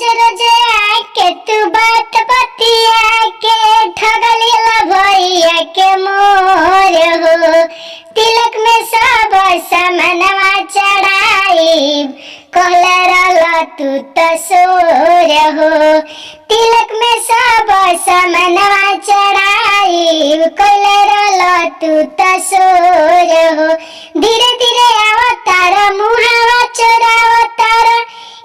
रोज रोज आके तू बात बतिया के ठगलिला भैया के मोर हो। तिलक में सब सामनवा चढ़ाई कहले रहल तू तो सोर हो। तिलक में सब सामनवा चढ़ाई कहले रहल तू तो सोर हो। धीरे धीरे अवतार मुहावा चोरावतार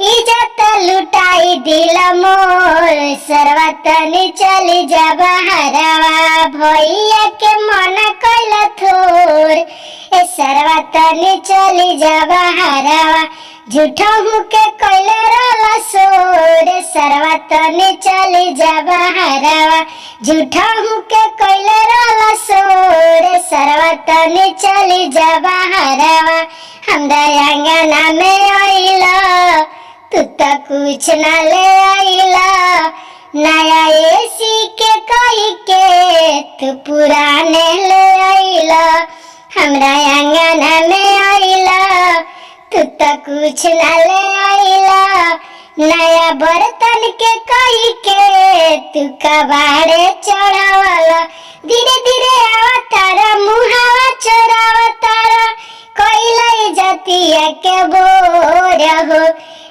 इज्जत लुटाई दिल मोर। सर्वतनी चली जा बहरवा भैया के मन कैल थोर। ए सर्वतनी चली जा बहरवा झूठा हूँ के कैले रहल सोर। सर्वतनी चली जा बहरवा झूठा हूँ के कैले रहल सोर। सर्वतनी चली जा बहरवा हमरा अंगना में आइला तू तो कुछ न ले आइला। नया एसी के कही के तू पुराने ले आइला। हमरा अंगना में आइला तू तो कुछ न ले आइला। नया बर्तन के कही के तू कबाड़े चढ़ावला। धीरे धीरे अवतार मुहावा चोरावतार कोई जातिया के बोर हो।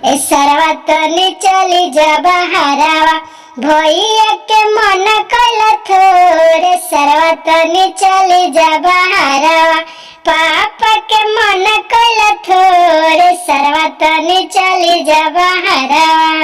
ए सर्वतनी चली जा बहरवा भैया के मन कैल थोर। सर्वतनी चली जा बहरवा पापा के मन कैल थोर। सर्वतनी चली जा बहरवा।